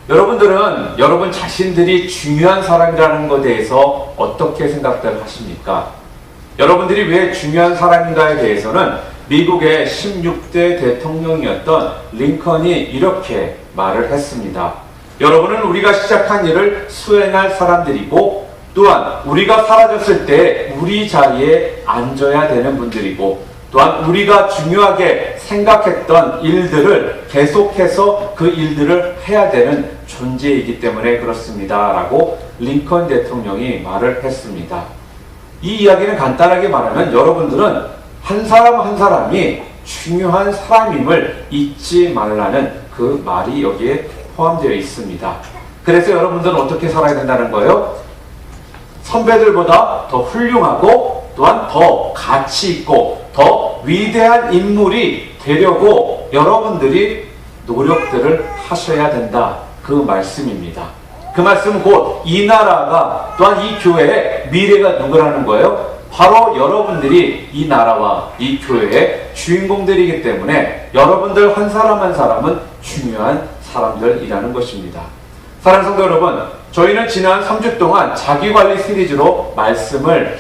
여러분들은 여러분 자신들이 중요한 사람이라는 것에 대해서 어떻게 생각들 하십니까? 여러분들이 왜 중요한 사람인가에 대해서는 미국의 16대 대통령이었던 링컨이 이렇게 말을 했습니다. 여러분은 우리가 시작한 일을 수행할 사람들이고, 또한 우리가 사라졌을 때 우리 자리에 앉아야 되는 분들이고, 또한 우리가 중요하게 생각했던 일들을 계속해서 그 일들을 해야 되는 존재이기 때문에 그렇습니다. 라고 링컨 대통령이 말을 했습니다. 이 이야기는 간단하게 말하면 여러분들은 한 사람 한 사람이 중요한 사람임을 잊지 말라는 그 말이 여기에 포함되어 있습니다. 그래서 여러분들은 어떻게 살아야 된다는 거예요? 선배들보다 더 훌륭하고 또한 더 가치 있고 더 위대한 인물이 되려고 여러분들이 노력들을 하셔야 된다. 그 말씀입니다. 그 말씀은 곧 이 나라가 또한 이 교회의 미래가 누구라는 거예요? 바로 여러분들이 이 나라와 이 교회의 주인공들이기 때문에 여러분들 한 사람 한 사람은 중요한 사람들이라는 것입니다. 사랑하는 성도 여러분, 저희는 지난 3주 동안 자기관리 시리즈로 말씀을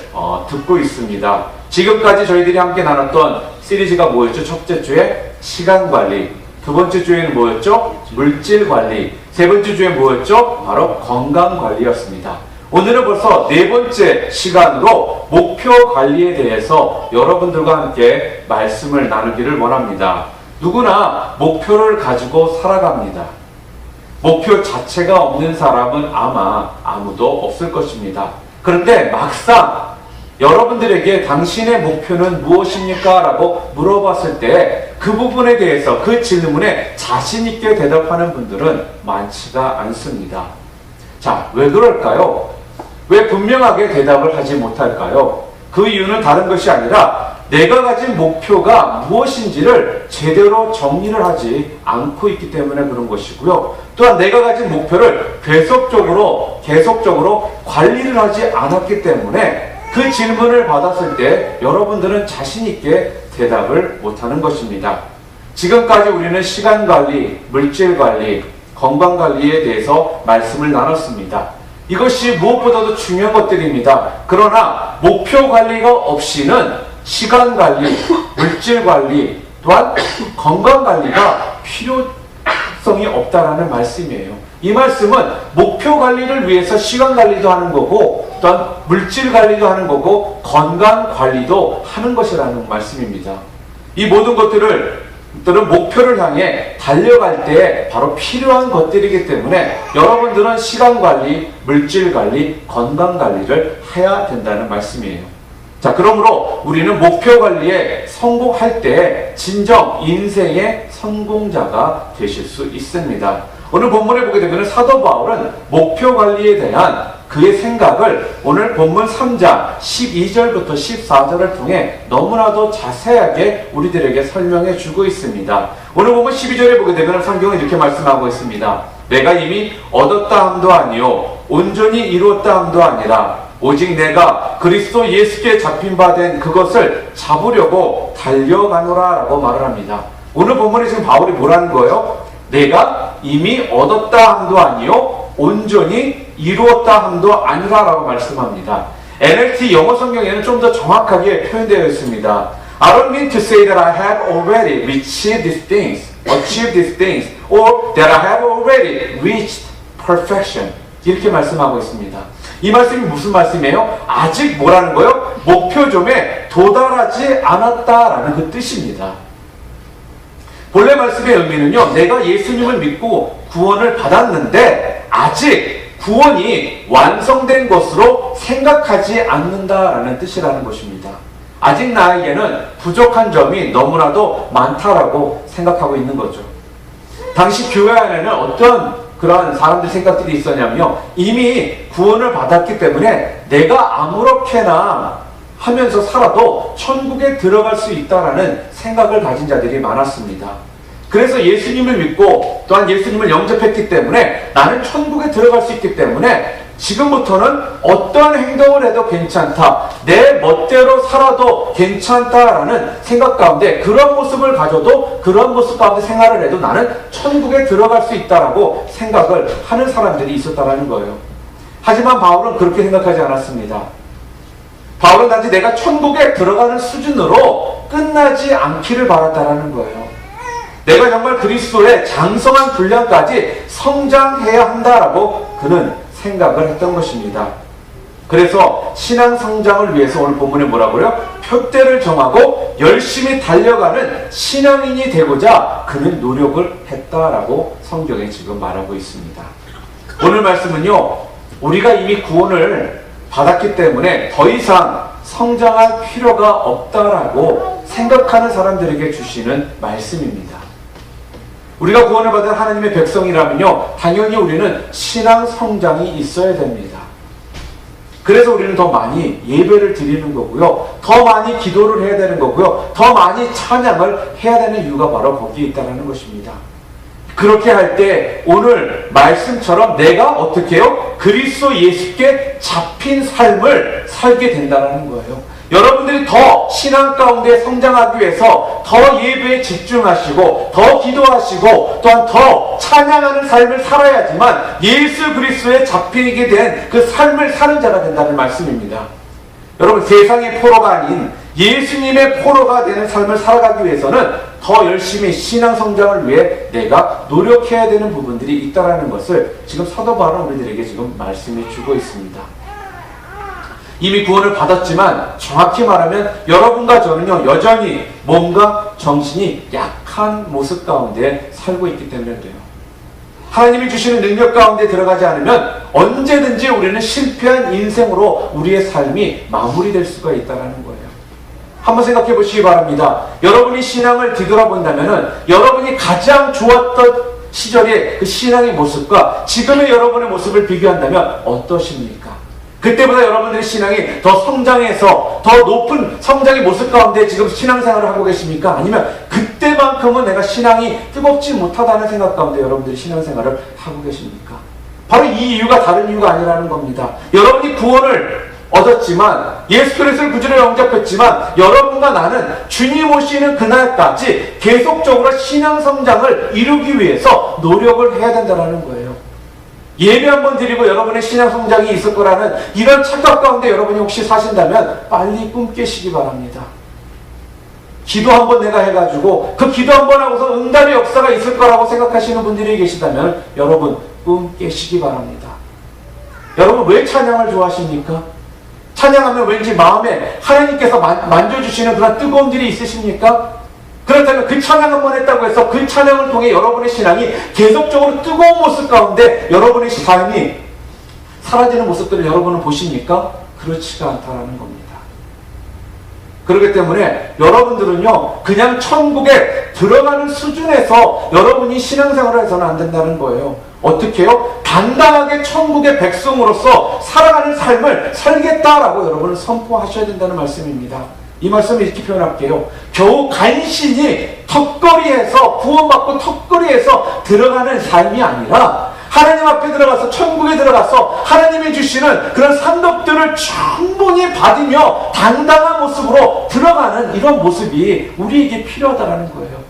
듣고 있습니다. 지금까지 저희들이 함께 나눴던 시리즈가 뭐였죠? 첫째 주에 시간관리, 두 번째 주에는 뭐였죠? 물질관리, 세 번째 주에 뭐였죠? 바로 건강관리였습니다. 오늘은 벌써 네 번째 시간으로 목표관리에 대해서 여러분들과 함께 말씀을 나누기를 원합니다. 누구나 목표를 가지고 살아갑니다. 목표 자체가 없는 사람은 아마 아무도 없을 것입니다. 그런데 막상 여러분들에게 당신의 목표는 무엇입니까? 라고 물어봤을 때 그 부분에 대해서 그 질문에 자신있게 대답하는 분들은 많지가 않습니다. 자, 왜 그럴까요? 왜 분명하게 대답을 하지 못할까요? 그 이유는 다른 것이 아니라 내가 가진 목표가 무엇인지를 제대로 정리를 하지 않고 있기 때문에 그런 것이고요. 또한 내가 가진 목표를 계속적으로 관리를 하지 않았기 때문에 그 질문을 받았을 때 여러분들은 자신있게 대답을 못하는 것입니다. 지금까지 우리는 시간관리, 물질관리, 건강관리에 대해서 말씀을 나눴습니다. 이것이 무엇보다도 중요한 것들입니다. 그러나 목표 관리가 없이는 시간 관리, 물질 관리, 또한 건강 관리가 필요성이 없다라는 말씀이에요. 이 말씀은 목표 관리를 위해서 시간 관리도 하는 거고, 또한 물질 관리도 하는 거고, 건강 관리도 하는 것이라는 말씀입니다. 이 모든 것들은 목표를 향해 달려갈 때 바로 필요한 것들이기 때문에 여러분들은 시간 관리, 물질 관리, 건강 관리를 해야 된다는 말씀이에요. 자, 그러므로 우리는 목표 관리에 성공할 때 진정 인생의 성공자가 되실 수 있습니다. 오늘 본문에 보게 되면 사도 바울은 목표 관리에 대한 그의 생각을 오늘 본문 3장 12절부터 14절을 통해 너무나도 자세하게 우리들에게 설명해 주고 있습니다. 오늘 본문 12절에 보게 되면 성경은 이렇게 말씀하고 있습니다. 내가 이미 얻었다 함도 아니요 온전히 이루었다 함도 아니라 오직 내가 그리스도 예수께 잡힌 바 된 그것을 잡으려고 달려가노라 라고 말을 합니다. 오늘 본문에 지금 바울이 뭐라는 거예요? 내가 이미 얻었다 함도 아니요 온전히 이루었다 함도 아니라 라고 말씀합니다. NLT 영어 성경에는 좀 더 정확하게 표현되어 있습니다. I don't mean to say that I have already achieved these things, or that I have already reached perfection. 이렇게 말씀하고 있습니다. 이 말씀이 무슨 말씀이에요? 아직 뭐라는 거예요? 목표점에 도달하지 않았다라는 그 뜻입니다. 본래 말씀의 의미는요, 내가 예수님을 믿고 구원을 받았는데 아직 구원이 완성된 것으로 생각하지 않는다라는 뜻이라는 것입니다. 아직 나에게는 부족한 점이 너무나도 많다라고 생각하고 있는 거죠. 당시 교회 안에는 어떤 그런 사람들 생각들이 있었냐면요, 이미 구원을 받았기 때문에 내가 아무렇게나 하면서 살아도 천국에 들어갈 수 있다라는 생각을 가진 자들이 많았습니다. 그래서 예수님을 믿고 또한 예수님을 영접했기 때문에 나는 천국에 들어갈 수 있기 때문에 지금부터는 어떠한 행동을 해도 괜찮다, 내 멋대로 살아도 괜찮다라는 생각 가운데, 그런 모습을 가져도 그런 모습 가운데 생활을 해도 나는 천국에 들어갈 수 있다라고 생각을 하는 사람들이 있었다라는 거예요. 하지만 바울은 그렇게 생각하지 않았습니다. 바울은 단지 내가 천국에 들어가는 수준으로 끝나지 않기를 바랐다라는 거예요. 내가 정말 그리스도의 장성한 분량까지 성장해야 한다라고 그는 생각을 했던 것입니다. 그래서 신앙 성장을 위해서 오늘 본문에 뭐라고요? 표대를 정하고 열심히 달려가는 신앙인이 되고자 그는 노력을 했다라고 성경에 지금 말하고 있습니다. 오늘 말씀은요, 우리가 이미 구원을 받았기 때문에 더 이상 성장할 필요가 없다라고 생각하는 사람들에게 주시는 말씀입니다. 우리가 구원을 받은 하나님의 백성이라면요, 당연히 우리는 신앙 성장이 있어야 됩니다. 그래서 우리는 더 많이 예배를 드리는 거고요, 더 많이 기도를 해야 되는 거고요, 더 많이 찬양을 해야 되는 이유가 바로 거기에 있다는 것입니다. 그렇게 할 때 오늘 말씀처럼 내가 어떻게 해요? 그리스도 예수께 잡힌 삶을 살게 된다는 거예요. 여러분들이 더 신앙 가운데 성장하기 위해서 더 예배에 집중하시고 더 기도하시고 또한 더 찬양하는 삶을 살아야지만 예수 그리스도에 잡히게 된 그 삶을 사는 자가 된다는 말씀입니다. 여러분, 세상의 포로가 아닌 예수님의 포로가 되는 삶을 살아가기 위해서는 더 열심히 신앙 성장을 위해 내가 노력해야 되는 부분들이 있다는 것을 지금 사도 바울은 우리들에게 지금 말씀해 주고 있습니다. 이미 구원을 받았지만 정확히 말하면 여러분과 저는요, 여전히 몸과 정신이 약한 모습 가운데 살고 있기 때문에 그래요. 하나님이 주시는 능력 가운데 들어가지 않으면 언제든지 우리는 실패한 인생으로 우리의 삶이 마무리될 수가 있다는 거예요. 한번 생각해 보시기 바랍니다. 여러분이 신앙을 뒤돌아본다면 여러분이 가장 좋았던 시절의 그 신앙의 모습과 지금의 여러분의 모습을 비교한다면 어떠십니까? 그때보다 여러분들의 신앙이 더 성장해서 더 높은 성장의 모습 가운데 지금 신앙생활을 하고 계십니까? 아니면 그때만큼은 내가 신앙이 뜨겁지 못하다는 생각 가운데 여러분들이 신앙생활을 하고 계십니까? 바로 이 이유가 다른 이유가 아니라는 겁니다. 여러분이 구원을 얻었지만, 예수 그리스도를 구주로 영접했지만 여러분과 나는 주님 오시는 그날까지 계속적으로 신앙 성장을 이루기 위해서 노력을 해야 된다는 거예요. 예배 한번 드리고 여러분의 신앙 성장이 있을 거라는 이런 착각 가운데 여러분이 혹시 사신다면 빨리 꿈 깨시기 바랍니다. 기도 한번 내가 해가지고 그 기도 한번 하고서 응답의 역사가 있을 거라고 생각하시는 분들이 계시다면 여러분 꿈 깨시기 바랍니다. 여러분, 왜 찬양을 좋아하십니까? 찬양하면 왠지 마음에 하나님께서 만져주시는 그런 뜨거운 일이 있으십니까? 그렇다면 그 찬양 한번 했다고 해서 그 찬양을 통해 여러분의 신앙이 계속적으로 뜨거운 모습 가운데 여러분의 삶이 사라지는 모습들을 여러분은 보십니까? 그렇지가 않다는 겁니다. 그렇기 때문에 여러분들은요, 그냥 천국에 들어가는 수준에서 여러분이 신앙생활을 해서는 안 된다는 거예요. 어떻게 해요? 당당하게 천국의 백성으로서 살아가는 삶을 살겠다라고 여러분은 선포하셔야 된다는 말씀입니다. 이 말씀을 이렇게 표현할게요. 겨우 간신히 턱걸이에서 구원받고 턱걸이에서 들어가는 삶이 아니라 하나님 앞에 들어가서 천국에 들어가서 하나님이 주시는 그런 상급들을 충분히 받으며 당당한 모습으로 들어가는 이런 모습이 우리에게 필요하다는 거예요.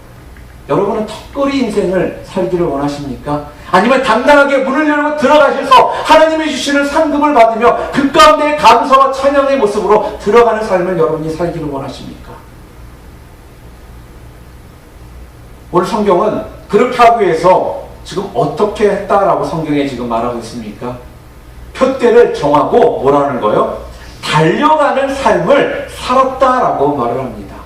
여러분은 턱걸이 인생을 살기를 원하십니까? 아니면 당당하게 문을 열고 들어가셔서 하나님이 주시는 상급을 받으며 그 가운데 감사와 찬양의 모습으로 들어가는 삶을 여러분이 살기를 원하십니까? 오늘 성경은 그렇게 하기 위해서 지금 어떻게 했다라고 성경에 지금 말하고 있습니까? 표대를 정하고 뭐라는 거예요? 달려가는 삶을 살았다라고 말을 합니다.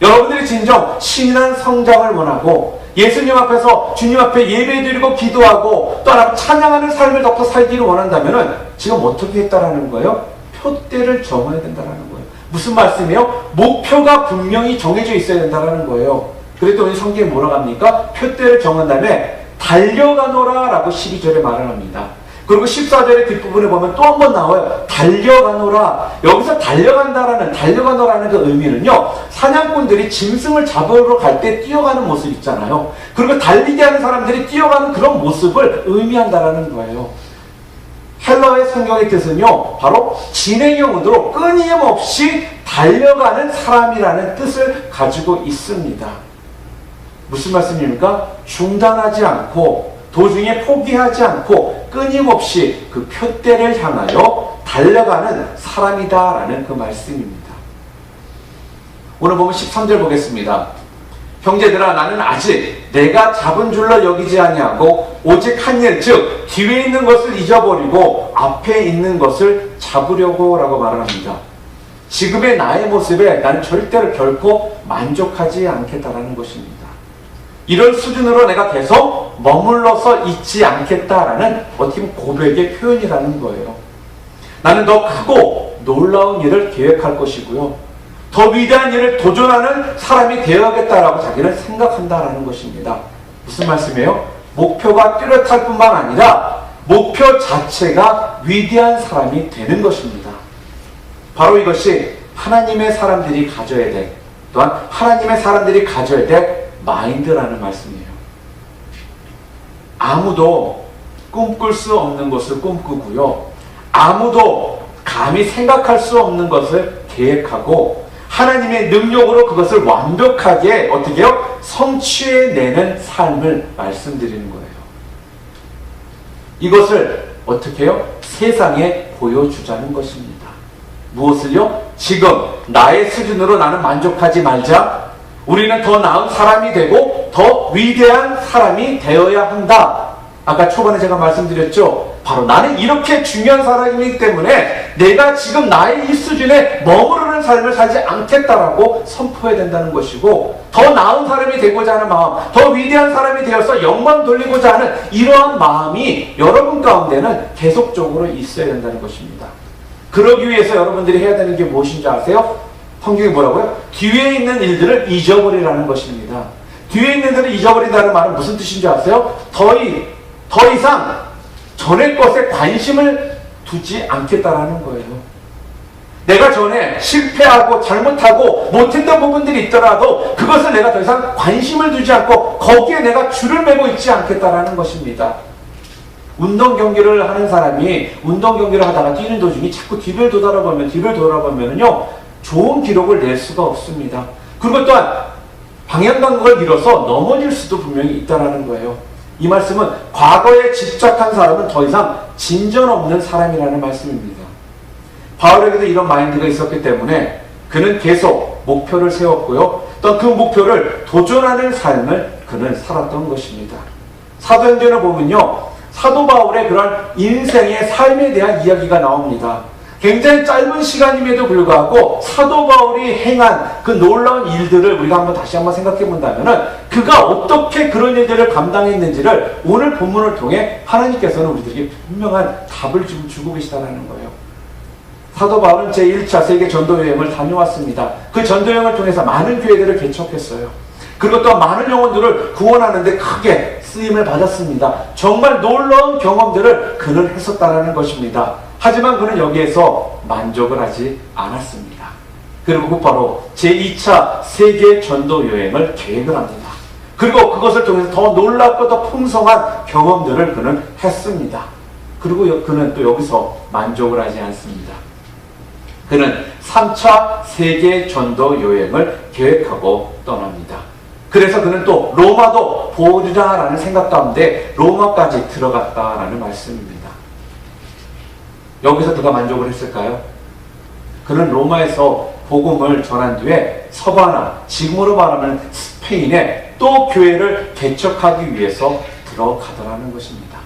여러분들이 진정 신앙 성장을 원하고 예수님 앞에서 주님 앞에 예배드리고 기도하고 또 하나 찬양하는 삶을 더 살기를 원한다면 지금 어떻게 했다라는 거예요? 표대를 정해야 된다는 거예요. 무슨 말씀이에요? 목표가 분명히 정해져 있어야 된다는 거예요. 그래도 오늘 성경에 뭐라고 합니까? 표대를 정한 다음에 달려가노라 라고 12절에 말을 합니다. 그리고 14절의 뒷부분에 보면 또 한 번 나와요. 달려가노라. 여기서 달려가노라는 그 의미는요, 사냥꾼들이 짐승을 잡으러 갈 때 뛰어가는 모습 있잖아요. 그리고 달리게 하는 사람들이 뛰어가는 그런 모습을 의미한다라는 거예요. 헬라어의 성경의 뜻은요, 바로 진행형으로 끊임없이 달려가는 사람이라는 뜻을 가지고 있습니다. 무슨 말씀입니까? 중단하지 않고 도중에 포기하지 않고 끊임없이 그 표대를 향하여 달려가는 사람이다라는 그 말씀입니다. 오늘 보면 13절 보겠습니다. 형제들아, 나는 아직 내가 잡은 줄로 여기지 아니하고 오직 한 일, 즉 뒤에 있는 것을 잊어버리고 앞에 있는 것을 잡으려고 라고 말을 합니다. 지금의 나의 모습에 나는 절대로 결코 만족하지 않겠다라는 것입니다. 이런 수준으로 내가 계속 머물러서 있지 않겠다라는 어떻게 보면 고백의 표현이라는 거예요. 나는 더 크고 놀라운 일을 계획할 것이고요, 더 위대한 일을 도전하는 사람이 되어야겠다라고 자기는 생각한다라는 것입니다. 무슨 말씀이에요? 목표가 뚜렷할 뿐만 아니라 목표 자체가 위대한 사람이 되는 것입니다. 바로 이것이 하나님의 사람들이 가져야 될, 또한 하나님의 사람들이 가져야 될 마인드라는 말씀이에요. 아무도 꿈꿀 수 없는 것을 꿈꾸고요, 아무도 감히 생각할 수 없는 것을 계획하고 하나님의 능력으로 그것을 완벽하게 어떻게 해요? 성취해내는 삶을 말씀드리는 거예요. 이것을 어떻게 해요? 세상에 보여주자는 것입니다. 무엇을요? 지금 나의 수준으로 나는 만족하지 말자. 우리는 더 나은 사람이 되고 더 위대한 사람이 되어야 한다. 아까 초반에 제가 말씀드렸죠. 바로 나는 이렇게 중요한 사람이기 때문에 내가 지금 나의 이 수준에 머무르는 삶을 살지 않겠다라고 선포해야 된다는 것이고, 더 나은 사람이 되고자 하는 마음, 더 위대한 사람이 되어서 영광 돌리고자 하는 이러한 마음이 여러분 가운데는 계속적으로 있어야 된다는 것입니다. 그러기 위해서 여러분들이 해야 되는 게 무엇인지 아세요? 성경이 뭐라고요? 뒤에 있는 일들을 잊어버리라는 것입니다. 뒤에 있는 일들을 잊어버린다는 말은 무슨 뜻인지 아세요? 더 이상 전의 것에 관심을 두지 않겠다라는 거예요. 내가 전에 실패하고 잘못하고 못했던 부분들이 있더라도 그것을 내가 더 이상 관심을 두지 않고 거기에 내가 줄을 매고 있지 않겠다라는 것입니다. 운동 경기를 하는 사람이 운동 경기를 하다가 뛰는 도중에 자꾸 뒤를 돌아보면요, 좋은 기록을 낼 수가 없습니다. 그리고 또한 방향 감각을 잃어서 넘어질 수도 분명히 있다라는 거예요. 이 말씀은 과거에 집착한 사람은 더 이상 진전 없는 사람이라는 말씀입니다. 바울에게도 이런 마인드가 있었기 때문에 그는 계속 목표를 세웠고요, 또 그 목표를 도전하는 삶을 그는 살았던 것입니다. 사도행전을 보면요, 사도 바울의 그런 인생의 삶에 대한 이야기가 나옵니다. 굉장히 짧은 시간임에도 불구하고 사도 바울이 행한 그 놀라운 일들을 우리가 다시 한번 생각해 본다면은 그가 어떻게 그런 일들을 감당했는지를 오늘 본문을 통해 하나님께서는 우리들에게 분명한 답을 지금 주고 계시다는 거예요. 사도 바울은 제1차 세계 전도 여행을 다녀왔습니다. 그 전도 여행을 통해서 많은 교회들을 개척했어요. 그리고 또 많은 영혼들을 구원하는데 크게 쓰임을 받았습니다. 정말 놀라운 경험들을 그는 했었다는 것입니다. 하지만 그는 여기에서 만족을 하지 않았습니다. 그리고 곧바로 제2차 세계 전도 여행을 계획을 합니다. 그리고 그것을 통해서 더 놀랍고 더 풍성한 경험들을 그는 했습니다. 그리고 그는 또 여기서 만족을 하지 않습니다. 그는 3차 세계 전도 여행을 계획하고 떠납니다. 그래서 그는 또 로마도 보리라라는 생각 가운데 로마까지 들어갔다라는 말씀입니다. 여기서 그가 만족을 했을까요? 그는 로마에서 복음을 전한 뒤에 서바나, 지금으로 말하면 스페인에 또 교회를 개척하기 위해서 들어가더라는 것입니다.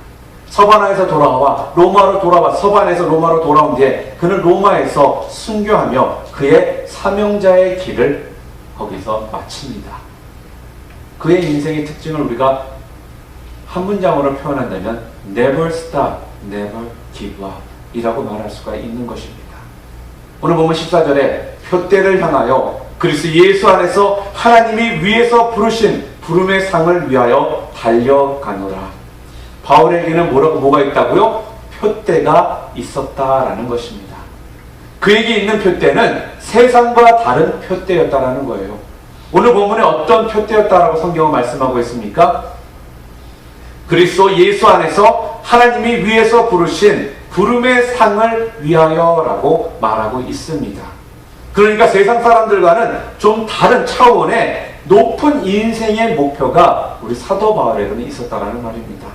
서바나에서 돌아와 로마로 돌아와 서바나에서 로마로 돌아온 뒤에 그는 로마에서 순교하며 그의 사명자의 길을 거기서 마칩니다. 그의 인생의 특징을 우리가 한 문장으로 표현한다면 never stop, never give up 이라고 말할 수가 있는 것입니다. 오늘 보면 14절에 표대를 향하여 그리스도 예수 안에서 하나님이 위에서 부르신 부름의 상을 위하여 달려가노라. 바울에게는 뭐가 있다고요? 표대가 있었다라는 것입니다. 그에게 있는 표대는 세상과 다른 표대였다라는 거예요. 오늘 본문에 어떤 표대였다라고 성경은 말씀하고 있습니까? 그리스도 예수 안에서 하나님이 위에서 부르신 부름의 상을 위하여라고 말하고 있습니다. 그러니까 세상 사람들과는 좀 다른 차원의 높은 인생의 목표가 우리 사도 바울에게는 있었다라는 말입니다.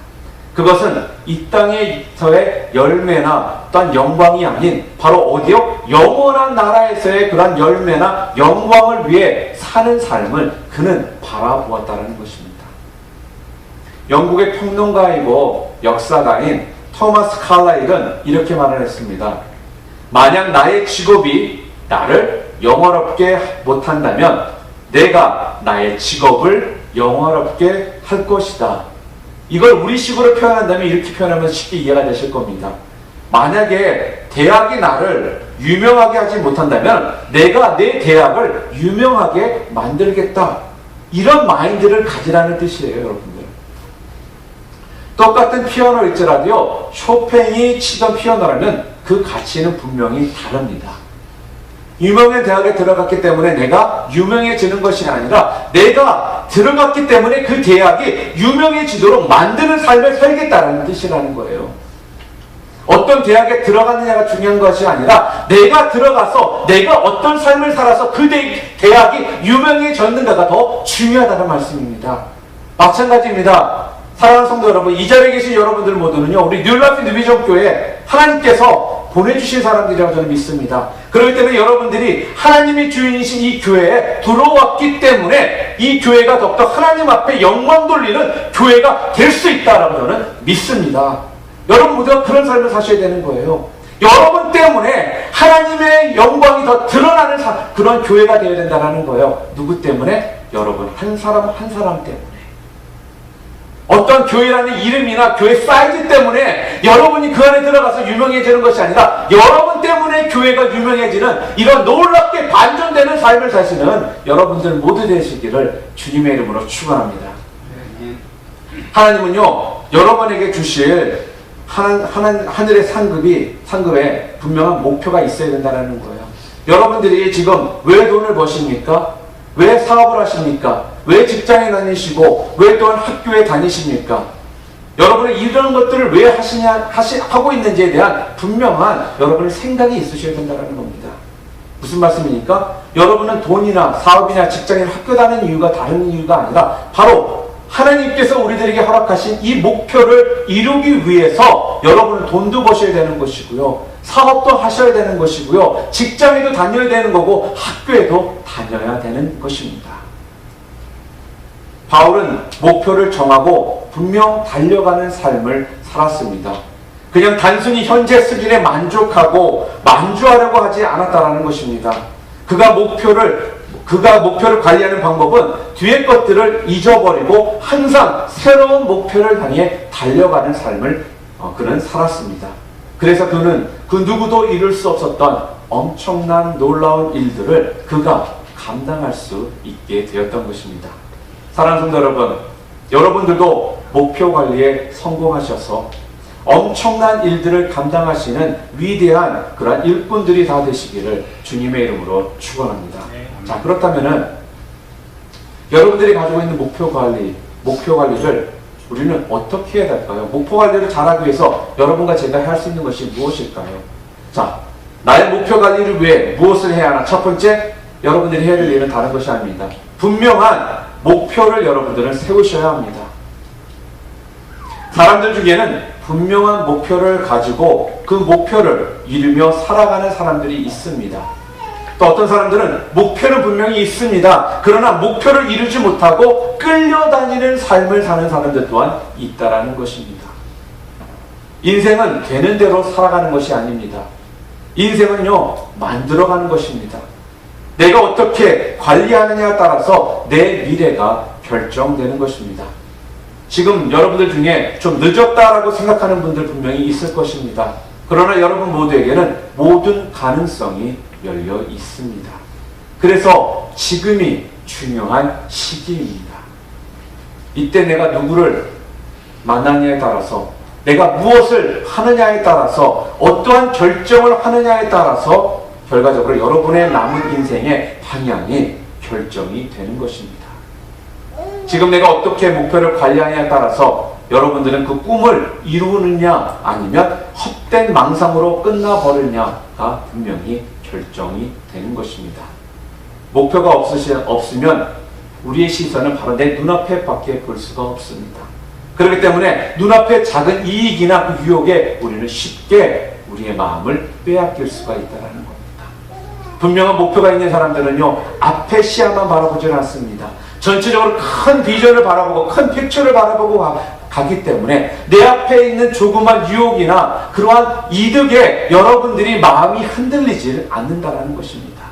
그것은 이 땅에서의 열매나 또한 영광이 아닌 바로 어디요? 영원한 나라에서의 그런 열매나 영광을 위해 사는 삶을 그는 바라보았다는 것입니다. 영국의 평론가이고 역사가인 토마스 칼라일은 이렇게 말을 했습니다. 만약 나의 직업이 나를 영화롭게 못한다면 내가 나의 직업을 영화롭게 할 것이다. 이걸 우리식으로 표현한다면 이렇게 표현하면 쉽게 이해가 되실 겁니다. 만약에 대학이 나를 유명하게 하지 못한다면 내가 내 대학을 유명하게 만들겠다. 이런 마인드를 가지라는 뜻이에요, 여러분들. 똑같은 피아노일지라도요, 쇼팽이 치던 피아노라면 그 가치는 분명히 다릅니다. 유명한 대학에 들어갔기 때문에 내가 유명해지는 것이 아니라 내가 들어갔기 때문에 그 대학이 유명해지도록 만드는 삶을 살겠다는 뜻이라는 거예요. 어떤 대학에 들어갔느냐가 중요한 것이 아니라 내가 들어가서 내가 어떤 삶을 살아서 그 대학이 유명해졌는가가 더 중요하다는 말씀입니다. 마찬가지입니다. 사랑하는 성도 여러분, 이 자리에 계신 여러분들 모두는요, 우리 뉴라이프 뉴비전 교회 하나님께서 보내주신 사람들이라고 저는 믿습니다. 그렇기 때문에 여러분들이 하나님의 주인이신 이 교회에 들어왔기 때문에 이 교회가 더욱더 하나님 앞에 영광 돌리는 교회가 될 수 있다라고 저는 믿습니다. 여러분 모두가 그런 삶을 사셔야 되는 거예요. 여러분 때문에 하나님의 영광이 더 드러나는 그런 교회가 되어야 된다는 거예요. 누구 때문에? 여러분 한 사람 한 사람 때문에. 어떤 교회라는 이름이나 교회 사이즈 때문에 여러분이 그 안에 들어가서 유명해지는 것이 아니라 여러분 때문에 교회가 유명해지는 이런 놀랍게 반전되는 삶을 사시는 여러분들 모두 되시기를 주님의 이름으로 축원합니다. 하나님은요, 여러분에게 주실 하늘의 상급에 분명한 목표가 있어야 된다는 거예요. 여러분들이 지금 왜 돈을 버십니까? 왜 사업을 하십니까? 왜 직장에 다니시고 왜 또한 학교에 다니십니까? 여러분은 이런 것들을 왜 하고 있는지에 대한 분명한 여러분의 생각이 있으셔야 된다는 겁니다. 무슨 말씀입니까? 여러분은 돈이나 사업이나 직장이나 학교 다니는 이유가 다른 이유가 아니라 바로 하나님께서 우리들에게 허락하신 이 목표를 이루기 위해서 여러분은 돈도 버셔야 되는 것이고요, 사업도 하셔야 되는 것이고요, 직장에도 다녀야 되는 거고 학교에도 다녀야 되는 것입니다. 바울은 목표를 정하고 분명 달려가는 삶을 살았습니다. 그냥 단순히 현재 수준에 만족하고 만주하려고 하지 않았다는 것입니다. 그가 목표를 관리하는 방법은 뒤의 것들을 잊어버리고 항상 새로운 목표를 향해 달려가는 삶을 그는 살았습니다. 그래서 그는 그 누구도 이룰 수 없었던 엄청난 놀라운 일들을 그가 감당할 수 있게 되었던 것입니다. 사랑하는 성도 여러분, 여러분들도 목표 관리에 성공하셔서 엄청난 일들을 감당하시는 위대한 그러한 일꾼들이 다 되시기를 주님의 이름으로 축원합니다. 자, 그렇다면은 여러분들이 가지고 있는 목표 관리를 우리는 어떻게 해야 될까요? 목표 관리를 잘하기 위해서 여러분과 제가 할 수 있는 것이 무엇일까요? 자, 나의 목표 관리를 위해 무엇을 해야 하나? 첫 번째, 여러분들이 해야 될 일은 다른 것이 아닙니다. 분명한 목표를 여러분들은 세우셔야 합니다. 사람들 중에는 분명한 목표를 가지고 그 목표를 이루며 살아가는 사람들이 있습니다. 또 어떤 사람들은 목표는 분명히 있습니다. 그러나 목표를 이루지 못하고 끌려다니는 삶을 사는 사람들 또한 있다라는 것입니다. 인생은 되는 대로 살아가는 것이 아닙니다. 인생은요, 만들어가는 것입니다. 내가 어떻게 관리하느냐에 따라서 내 미래가 결정되는 것입니다. 지금 여러분들 중에 좀 늦었다라고 생각하는 분들 분명히 있을 것입니다. 그러나 여러분 모두에게는 모든 가능성이 열려 있습니다. 그래서 지금이 중요한 시기입니다. 이때 내가 누구를 만나느냐에 따라서 내가 무엇을 하느냐에 따라서, 어떠한 결정을 하느냐에 따라서 결과적으로 여러분의 남은 인생의 방향이 결정이 되는 것입니다. 지금 내가 어떻게 목표를 관리하냐에 따라서 여러분들은 그 꿈을 이루느냐 아니면 헛된 망상으로 끝나버리냐가 분명히 결정이 되는 것입니다. 목표가 없으면 우리의 시선은 바로 내 눈앞에 밖에 볼 수가 없습니다. 그렇기 때문에 눈앞의 작은 이익이나 그 유혹에 우리는 쉽게 우리의 마음을 빼앗길 수가 있다는 겁니다. 분명한 목표가 있는 사람들은요, 앞의 시야만 바라보지 않습니다. 전체적으로 큰 비전을 바라보고 큰 픽처를 바라보고 가기 때문에 내 앞에 있는 조그만 유혹이나 그러한 이득에 여러분들이 마음이 흔들리지 않는다는 것입니다.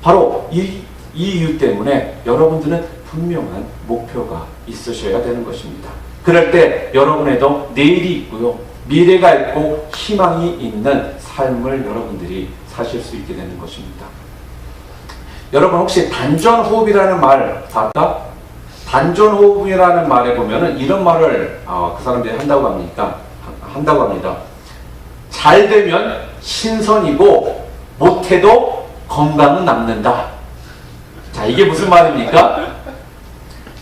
바로 이 이유 때문에 여러분들은 분명한 목표가 있으셔야 되는 것입니다. 그럴 때 여러분에도 내일이 있고요, 미래가 있고 희망이 있는 삶을 여러분들이 사실 수 있게 되는 것입니다. 여러분 혹시 단전호흡이라는 말 아까 단전호흡이라는 말에 보면은 이런 말을 그 사람들이 한다고 합니다. 잘 되면 신선이고 못해도 건강은 남는다. 자, 이게 무슨 말입니까?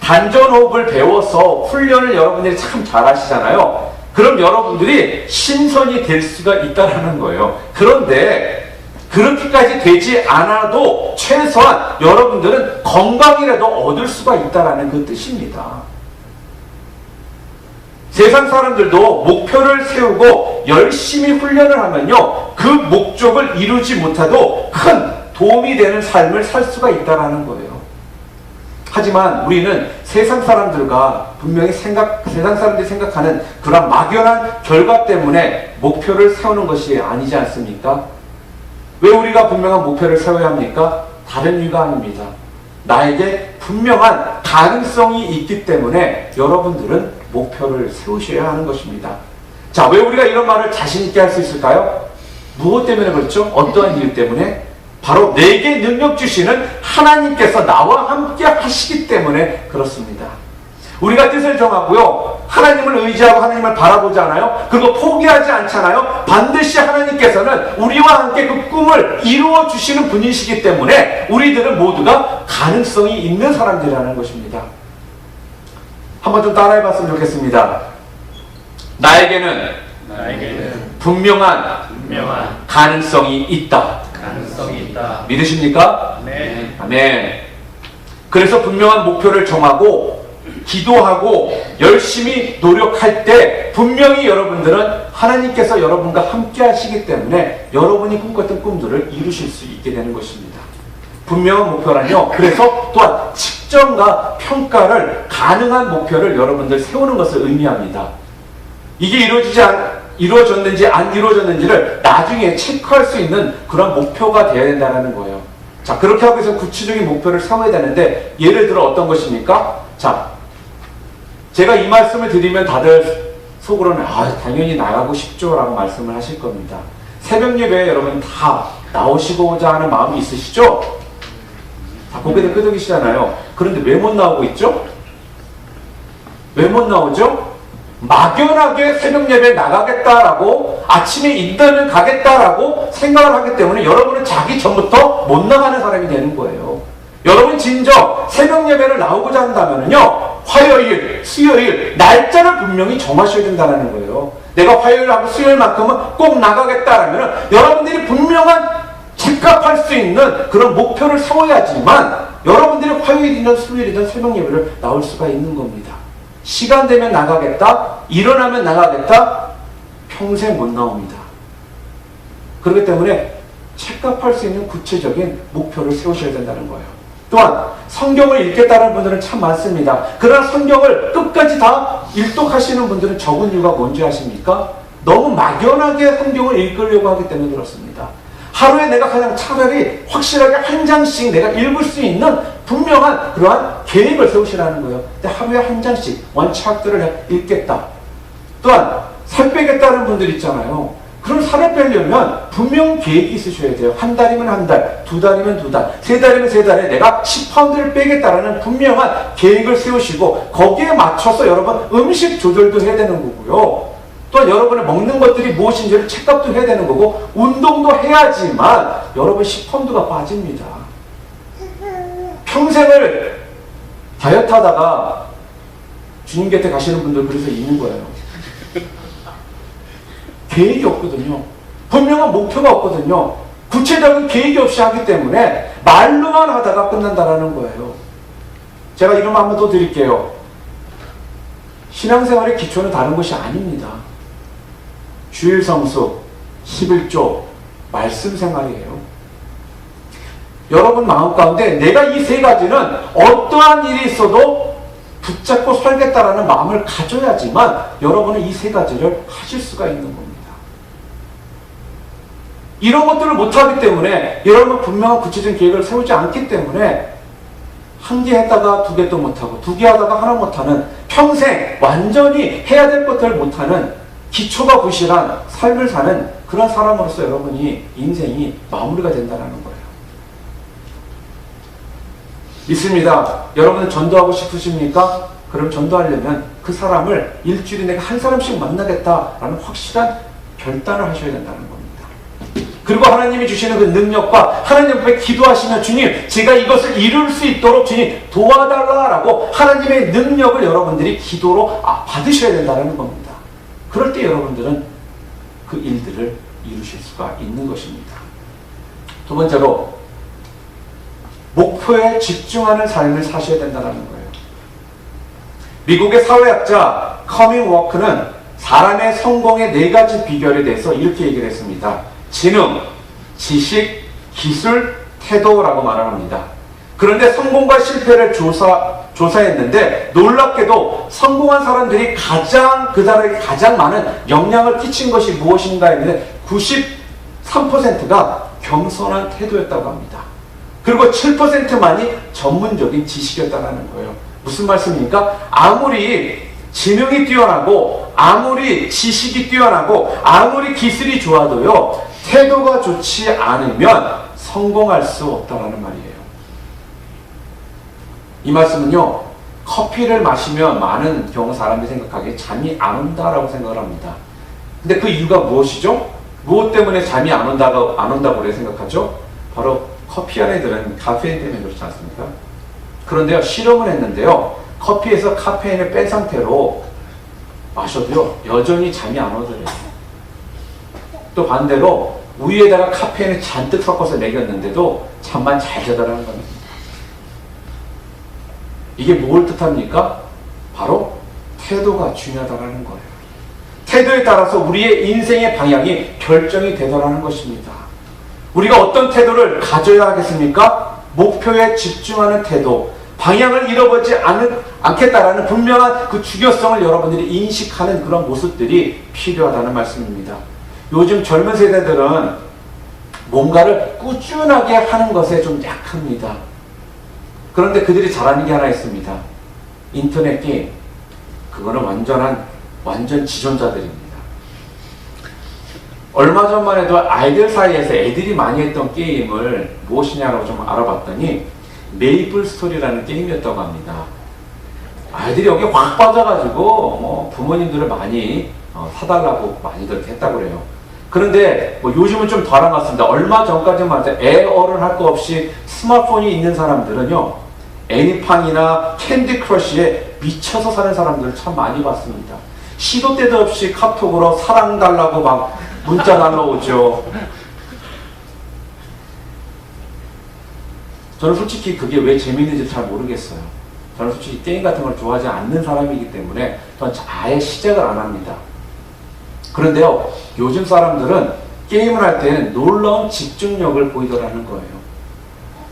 단전호흡을 배워서 훈련을 여러분들이 참 잘하시잖아요. 그럼 여러분들이 신선이 될 수가 있다는 거예요. 그런데 그렇게까지 되지 않아도 최소한 여러분들은 건강이라도 얻을 수가 있다는 그 뜻입니다. 세상 사람들도 목표를 세우고 열심히 훈련을 하면요, 그 목적을 이루지 못해도 큰 도움이 되는 삶을 살 수가 있다는 거예요. 하지만 우리는 세상 사람들과 분명히 세상 사람들이 생각하는 그런 막연한 결과 때문에 목표를 세우는 것이 아니지 않습니까? 왜 우리가 분명한 목표를 세워야 합니까? 다른 이유가 아닙니다. 나에게 분명한 가능성이 있기 때문에 여러분들은 목표를 세우셔야 하는 것입니다. 자, 왜 우리가 이런 말을 자신 있게 할 수 있을까요? 무엇 때문에 그렇죠? 어떠한 이유 때문에? 바로 내게 능력 주시는 하나님께서 나와 함께 하시기 때문에 그렇습니다. 우리가 뜻을 정하고요, 하나님을 의지하고 하나님을 바라보잖아요. 그리고 포기하지 않잖아요. 반드시 하나님께서는 우리와 함께 그 꿈을 이루어 주시는 분이시기 때문에 우리들은 모두가 가능성이 있는 사람들이라는 것입니다. 한번 좀 따라해 봤으면 좋겠습니다. 나에게는 분명한 가능성이 있다. 믿으십니까? 네. 아멘. 그래서 분명한 목표를 정하고 기도하고 열심히 노력할 때 분명히 여러분들은 하나님께서 여러분과 함께 하시기 때문에 여러분이 꿈꿨던 꿈들을 이루실 수 있게 되는 것입니다. 분명한 목표란요, 그래서 또한 측정과 평가를 가능한 목표를 여러분들 세우는 것을 의미합니다. 이게 이루어졌는지 안 이루어졌는지를 나중에 체크할 수 있는 그런 목표가 되어야 된다는 거예요. 자, 그렇게 하기 위해서 구체적인 목표를 세워야 되는데, 예를 들어 어떤 것입니까? 자, 제가 이 말씀을 드리면 다들 속으로는 당연히 나가고 싶죠 라고 말씀을 하실 겁니다. 새벽 예배에 여러분 다 나오시고자 하는 마음이 있으시죠? 다 고개를 끄덕이시잖아요. 그런데 왜 못 나오고 있죠? 왜 못 나오죠? 막연하게 새벽 예배에 나가겠다라고, 아침에 인터넷 가겠다라고 생각을 하기 때문에 여러분은 자기 전부터 못 나가는 사람이 되는 거예요. 여러분 진정 새벽 예배를 나오고자 한다면요, 화요일, 수요일 날짜를 분명히 정하셔야 된다는 거예요. 내가 화요일하고 수요일만큼은 꼭 나가겠다라면 여러분들이 분명한 집값할 수 있는 그런 목표를 세워야지만 여러분들이 화요일이든 수요일이든 새벽 예배를 나올 수가 있는 겁니다. 시간 되면 나가겠다, 일어나면 나가겠다, 평생 못 나옵니다. 그렇기 때문에 책값할 수 있는 구체적인 목표를 세우셔야 된다는 거예요. 또한 성경을 읽겠다는 분들은 참 많습니다. 그러나 성경을 끝까지 다 일독하시는 분들은 적은 이유가 뭔지 아십니까? 너무 막연하게 성경을 읽으려고 하기 때문에 그렇습니다. 하루에 내가 그냥 차라리 확실하게 한 장씩 내가 읽을 수 있는 분명한 그러한 계획을 세우시라는 거예요. 근데 하루에 한 장씩 원칙들을 읽겠다. 또한 살 빼겠다는 분들 있잖아요. 그럼 살을 빼려면 분명 계획이 있으셔야 돼요. 한 달이면 한 달, 두 달이면 두 달, 세 달이면 세 달에 내가 10파운드를 빼겠다라는 분명한 계획을 세우시고 거기에 맞춰서 여러분 음식 조절도 해야 되는 거고요. 또한 여러분의 먹는 것들이 무엇인지를 체크업도 해야 되는 거고 운동도 해야지만 여러분 식탐도가 빠집니다. 평생을 다이어트 하다가 주님 곁에 가시는 분들 그래서 있는 거예요. 계획이 없거든요. 분명한 목표가 없거든요. 구체적인 계획이 없이 하기 때문에 말로만 하다가 끝난다라는 거예요. 제가 이름 한번 더 드릴게요. 신앙생활의 기초는 다른 것이 아닙니다. 주일 성수, 11조, 말씀 생활이에요. 여러분 마음 가운데 내가 이 세 가지는 어떠한 일이 있어도 붙잡고 살겠다라는 마음을 가져야지만 여러분은 이 세 가지를 하실 수가 있는 겁니다. 이런 것들을 못하기 때문에 여러분 분명한 구체적인 계획을 세우지 않기 때문에 한 개 했다가 두 개도 못하고 두 개 하다가 하나 못하는 평생 완전히 해야 될 것들을 못하는 기초가 부실한 삶을 사는 그런 사람으로서 여러분이 인생이 마무리가 된다는 거예요. 믿습니다. 여러분은 전도하고 싶으십니까? 그럼 전도하려면 그 사람을 일주일에 내가 한 사람씩 만나겠다라는 확실한 결단을 하셔야 된다는 겁니다. 그리고 하나님이 주시는 그 능력과 하나님 앞에 기도하시면 주님 제가 이것을 이룰 수 있도록 주님 도와달라라고 하나님의 능력을 여러분들이 기도로 받으셔야 된다는 겁니다. 그럴 때 여러분들은 그 일들을 이루실 수가 있는 것입니다. 두 번째로 목표에 집중하는 삶을 사셔야 된다는 거예요. 미국의 사회학자 커밍 워크는 사람의 성공의 4가지 비결에 대해서 이렇게 얘기를 했습니다. 지능, 지식, 기술, 태도라고 말을 합니다. 그런데 성공과 실패를 조사했는데 놀랍게도 성공한 사람들이 그 사람에게 가장 많은 영향을 끼친 것이 무엇인가 했는데 93%가 겸손한 태도였다고 합니다. 그리고 7%만이 전문적인 지식이었다는 거예요. 무슨 말씀입니까? 아무리 지능이 뛰어나고 아무리 지식이 뛰어나고 아무리 기술이 좋아도요 태도가 좋지 않으면 성공할 수 없다는 말이에요. 이 말씀은요 커피를 마시면 많은 경우 사람들이 생각하기에 잠이 안 온다라고 생각을 합니다. 근데 그 이유가 무엇이죠? 무엇 때문에 잠이 안 온다고 그래 생각하죠? 바로 커피 안에 들은 카페인 때문에 그렇지 않습니까? 그런데요 실험을 했는데요 커피에서 카페인을 뺀 상태로 마셔도요 여전히 잠이 안 오더래요. 또 반대로 우유에다가 카페인을 잔뜩 섞어서 먹였는데도 잠만 잘 자더라는 겁니다. 이게 뭘 뜻합니까? 바로 태도가 중요하다는 거예요. 태도에 따라서 우리의 인생의 방향이 결정이 되더라는 것입니다. 우리가 어떤 태도를 가져야 하겠습니까? 목표에 집중하는 태도, 방향을 잃어버리지 않겠다라는 분명한 그 중요성을 여러분들이 인식하는 그런 모습들이 필요하다는 말씀입니다. 요즘 젊은 세대들은 뭔가를 꾸준하게 하는 것에 좀 약합니다. 그런데 그들이 잘하는 게 하나 있습니다. 인터넷 게임. 그거는 완전 지존자들입니다. 얼마 전만 해도 아이들 사이에서 애들이 많이 했던 게임을 무엇이냐라고 좀 알아봤더니 메이플 스토리라는 게임이었다고 합니다. 아이들이 여기에 확 빠져가지고 부모님들을 많이 사달라고 많이들 했다고 그래요. 그런데 요즘은 좀 덜한 것 같습니다. 얼마 전까지만 해도 애어른 할 거 없이 스마트폰이 있는 사람들은요 애니팡이나 캔디 크러쉬에 미쳐서 사는 사람들을 참 많이 봤습니다. 시도 때도 없이 카톡으로 사랑 달라고 막 문자 날라오죠. 저는 솔직히 그게 왜 재미있는지 잘 모르겠어요. 저는 솔직히 게임 같은 걸 좋아하지 않는 사람이기 때문에 저는 아예 시작을 안 합니다. 그런데요, 요즘 사람들은 게임을 할 때는 놀라운 집중력을 보이더라는 거예요.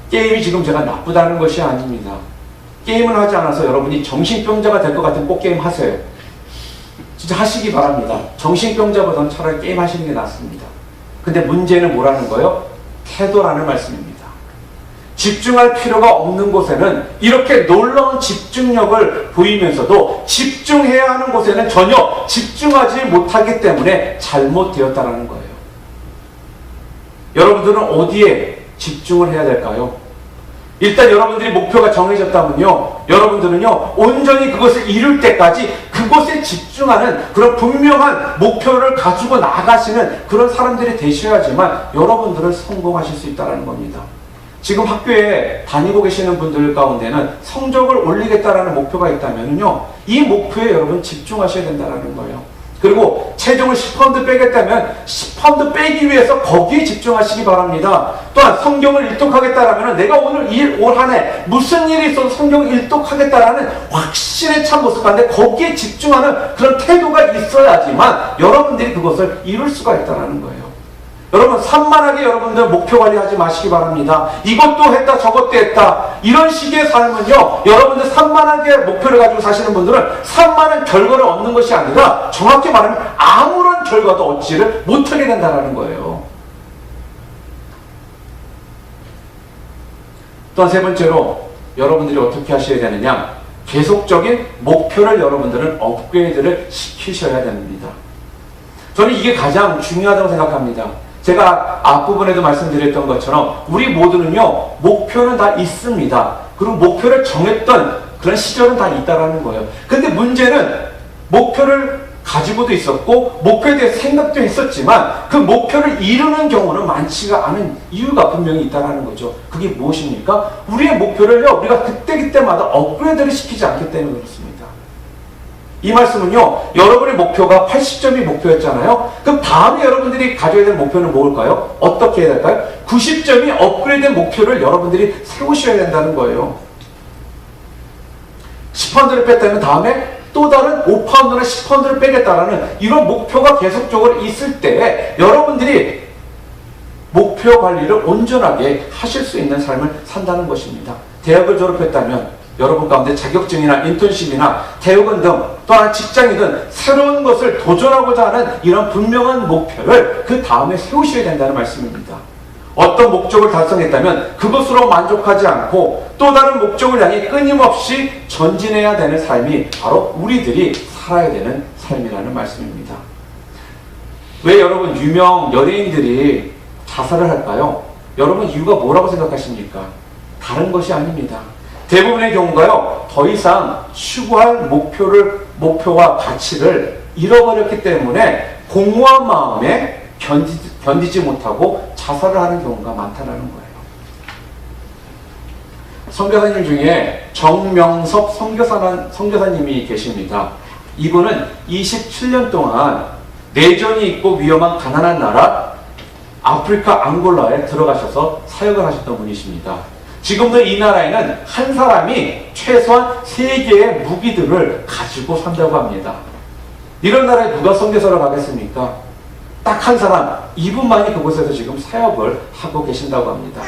게임이 지금 제가 나쁘다는 것이 아닙니다. 게임을 하지 않아서 여러분이 정신병자가 될 것 같으면 꼭 게임 하세요. 진짜 하시기 바랍니다. 정신병자보다는 차라리 게임 하시는 게 낫습니다. 근데 문제는 뭐라는 거예요? 태도라는 말씀입니다. 집중할 필요가 없는 곳에는 이렇게 놀라운 집중력을 보이면서도 집중해야 하는 곳에는 전혀 집중하지 못하기 때문에 잘못되었다는 거예요. 여러분들은 어디에 집중을 해야 될까요? 일단 여러분들이 목표가 정해졌다면요, 여러분들은요 온전히 그것을 이룰 때까지 그것에 집중하는 그런 분명한 목표를 가지고 나가시는 그런 사람들이 되셔야지만 여러분들은 성공하실 수 있다는 겁니다. 지금 학교에 다니고 계시는 분들 가운데는 성적을 올리겠다라는 목표가 있다면요, 이 목표에 여러분 집중하셔야 된다는 거예요. 그리고 체중을 10파운드 빼겠다면 10파운드 빼기 위해서 거기에 집중하시기 바랍니다. 또한 성경을 일독하겠다라면 내가 오늘 올 한 해 무슨 일이 있어도 성경을 일독하겠다라는 확신에 찬 모습 가운데 거기에 집중하는 그런 태도가 있어야지만 여러분들이 그것을 이룰 수가 있다는 거예요. 여러분 산만하게 여러분들 목표 관리하지 마시기 바랍니다. 이것도 했다 저것도 했다 이런 식의 삶은요, 여러분들 산만하게 목표를 가지고 사시는 분들은 산만한 결과를 얻는 것이 아니라 정확히 말하면 아무런 결과도 얻지를 못하게 된다는 거예요. 또한 세 번째로 여러분들이 어떻게 하셔야 되느냐, 계속적인 목표를 여러분들은 업그레이드를 시키셔야 됩니다. 저는 이게 가장 중요하다고 생각합니다. 제가 앞부분에도 말씀드렸던 것처럼 우리 모두는요 목표는 다 있습니다. 그리고 목표를 정했던 그런 시절은 다 있다라는 거예요. 근데 문제는 목표를 가지고도 있었고 목표에 대해 생각도 했었지만 그 목표를 이루는 경우는 많지가 않은 이유가 분명히 있다는 거죠. 그게 무엇입니까? 우리의 목표를요 우리가 그때그때마다 업그레이드를 시키지 않기 때문에 그렇습니다. 이 말씀은요, 여러분의 목표가 80점이 목표였잖아요. 그럼 다음에 여러분들이 가져야 될 목표는 뭘까요? 어떻게 해야 될까요? 90점이 업그레이드된 목표를 여러분들이 세우셔야 된다는 거예요. 10파운드를 뺐다면 다음에 또 다른 5파운드나 10파운드를 빼겠다라는 이런 목표가 계속적으로 있을 때 여러분들이 목표 관리를 온전하게 하실 수 있는 삶을 산다는 것입니다. 대학을 졸업했다면 여러분 가운데 자격증이나 인턴십이나 대학원 등 또한 직장이든 새로운 것을 도전하고자 하는 이런 분명한 목표를 그 다음에 세우셔야 된다는 말씀입니다. 어떤 목적을 달성했다면 그것으로 만족하지 않고 또 다른 목적을 향해 끊임없이 전진해야 되는 삶이 바로 우리들이 살아야 되는 삶이라는 말씀입니다. 왜 여러분 유명 연예인들이 자살을 할까요? 여러분 이유가 뭐라고 생각하십니까? 다른 것이 아닙니다. 대부분의 경우가요, 더 이상 추구할 목표와 가치를 잃어버렸기 때문에 공허한 마음에 견디지 못하고 자살을 하는 경우가 많다는 거예요. 선교사님 중에 정명섭 선교사님이 계십니다. 이분은 27년 동안 내전이 있고 위험한 가난한 나라 아프리카 앙골라에 들어가셔서 사역을 하셨던 분이십니다. 지금도 이 나라에는 한 사람이 최소한 3개의 무기들을 가지고 산다고 합니다. 이런 나라에 누가 선교사를 가겠습니까? 딱 한 사람, 이분만이 그곳에서 지금 사역을 하고 계신다고 합니다.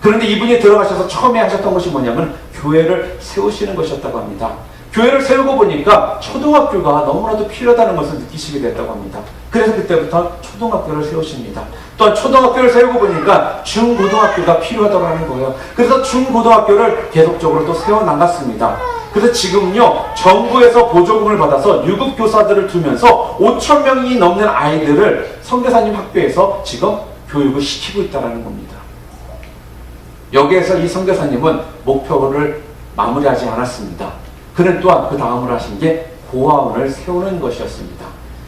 그런데 이분이 들어가셔서 처음에 하셨던 것이 뭐냐면 교회를 세우시는 것이었다고 합니다. 교회를 세우고 보니까 초등학교가 너무나도 필요하다는 것을 느끼시게 됐다고 합니다. 그래서 그때부터 초등학교를 세우십니다. 또한 초등학교를 세우고 보니까 중고등학교가 필요하다고 하는 거예요. 그래서 중고등학교를 계속적으로 또 세워나갔습니다. 그래서 지금요, 정부에서 보조금을 받아서 유급 교사들을 두면서 5,000명이 넘는 아이들을 선교사님 학교에서 지금 교육을 시키고 있다는 겁니다. 여기에서 이 선교사님은 목표를 마무리하지 않았습니다. 그는 또한 그 다음으로 하신 게 고아원을 세우는 것이었습니다.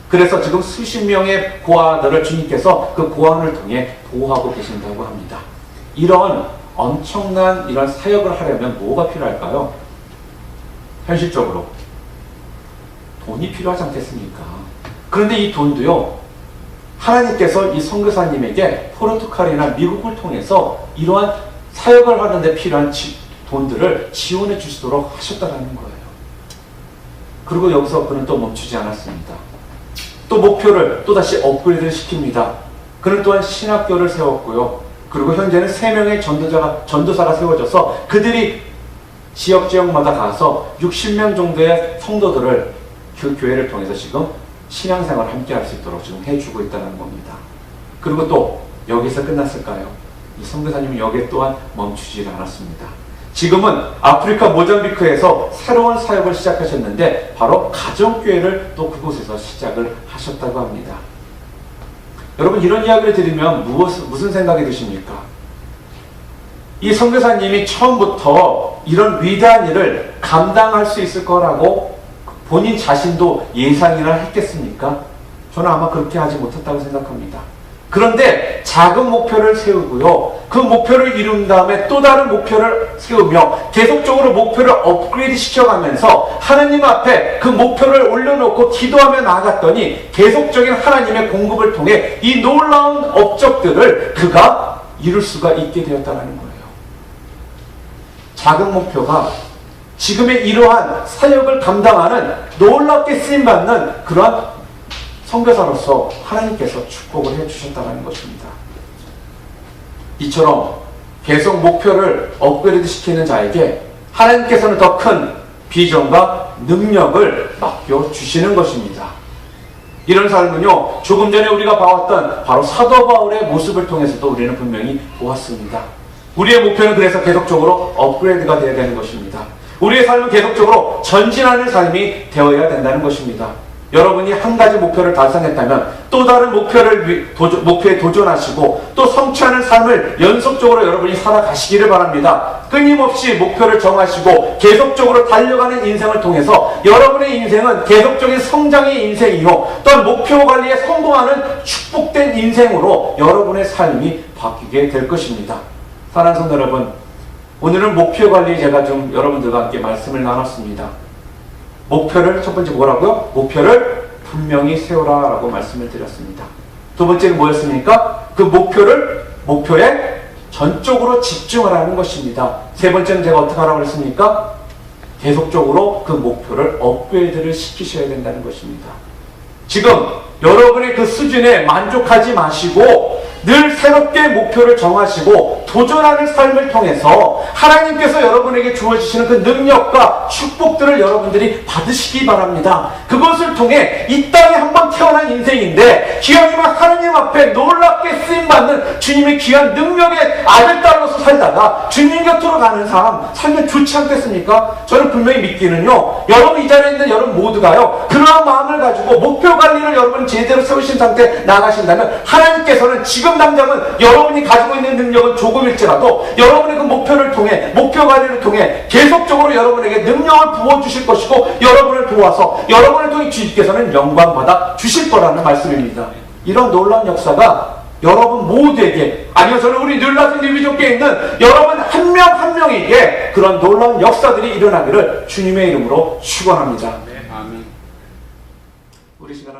그래서 지금 수십 명의 고아들을 주님께서 그 고아원을 통해 보호하고 계신다고 합니다. 이런 엄청난 이런 사역을 하려면 뭐가 필요할까요? 현실적으로 돈이 필요하지 않겠습니까? 그런데 이 돈도요, 하나님께서 이 선교사님에게 포르투갈이나 미국을 통해서 이러한 사역을 하는데 필요한 돈들을 지원해 주시도록 하셨다는 거예요. 그리고 여기서 그는 또 멈추지 않았습니다. 또 목표를 또다시 업그레이드를 시킵니다. 그는 또한 신학교를 세웠고요. 그리고 현재는 3명의 전도사가 세워져서 그들이 지역마다 가서 60명 정도의 성도들을 그 교회를 통해서 지금 신앙생활을 함께 할 수 있도록 지금 해주고 있다는 겁니다. 그리고 또 여기서 끝났을까요? 이 선교사님은 여기에 또한 멈추지 않았습니다. 지금은 아프리카 모잠비크에서 새로운 사역을 시작하셨는데 바로 가정교회를 또 그곳에서 시작을 하셨다고 합니다. 여러분 이런 이야기를 들으면 무슨 생각이 드십니까? 이 선교사님이 처음부터 이런 위대한 일을 감당할 수 있을 거라고 본인 자신도 예상이나 했겠습니까? 저는 아마 그렇게 하지 못했다고 생각합니다. 그런데 작은 목표를 세우고요, 그 목표를 이룬 다음에 또 다른 목표를 세우며 계속적으로 목표를 업그레이드 시켜가면서 하나님 앞에 그 목표를 올려놓고 기도하며 나아갔더니 계속적인 하나님의 공급을 통해 이 놀라운 업적들을 그가 이룰 수가 있게 되었다는 거예요. 작은 목표가 지금의 이러한 사역을 감당하는 놀랍게 쓰임받는 그러한 선교사로서 하나님께서 축복을 해주셨다는 것입니다. 이처럼 계속 목표를 업그레이드 시키는 자에게 하나님께서는 더 큰 비전과 능력을 맡겨주시는 것입니다. 이런 삶은요, 조금 전에 우리가 봐왔던 바로 사도 바울의 모습을 통해서도 우리는 분명히 보았습니다. 우리의 목표는 그래서 계속적으로 업그레이드가 되어야 되는 것입니다. 우리의 삶은 계속적으로 전진하는 삶이 되어야 된다는 것입니다. 여러분이 한 가지 목표를 달성했다면 또 다른 목표에 도전하시고 또 성취하는 삶을 연속적으로 여러분이 살아가시기를 바랍니다. 끊임없이 목표를 정하시고 계속적으로 달려가는 인생을 통해서 여러분의 인생은 계속적인 성장의 인생이요, 또한 목표 관리에 성공하는 축복된 인생으로 여러분의 삶이 바뀌게 될 것입니다. 사랑하는 성도 여러분, 오늘은 목표 관리 제가 좀 여러분들과 함께 말씀을 나눴습니다. 목표를 첫 번째 뭐라고요? 목표를 분명히 세우라라고 말씀을 드렸습니다. 두 번째는 뭐였습니까? 그 목표에 전적으로 집중하라는 것입니다. 세 번째는 제가 어떻게 하라고 했습니까? 계속적으로 그 목표를 업그레이드를 시키셔야 된다는 것입니다. 지금 여러분의 그 수준에 만족하지 마시고 늘 새롭게 목표를 정하시고 도전하는 삶을 통해서 하나님께서 여러분에게 주어주시는 그 능력과 축복들을 여러분들이 받으시기 바랍니다. 그것을 통해 이 땅에 한번 태어난 인생인데 기왕이면 하나님 앞에 놀랍게 쓰임받는 주님의 귀한 능력의 아들딸로서 살다가 주님 곁으로 가는 삶 살면 좋지 않겠습니까? 저는 분명히 믿기는요, 여러분 이 자리에 있는 여러분 모두가요, 그러한 마음을 가지고 목표 관리를 여러분 제대로 세우신 상태에 나가신다면 하나님께서는 지금 당장은 여러분이 가지고 있는 능력은 조금일지라도 여러분의 그 목표를 통해, 목표 관리를 통해 계속적으로 여러분에게 능력을 부어주실 것이고 여러분을 도와서 여러분을 통해 주님께서는 영광받아 주실 거라는 말씀입니다. 이런 놀라운 역사가 여러분 모두에게, 아니요 저는 우리 늘라진 리뷰족교에 있는 여러분 한 명 한 명에게 그런 놀라운 역사들이 일어나기를 주님의 이름으로 축원합니다. 아멘. 우리 시간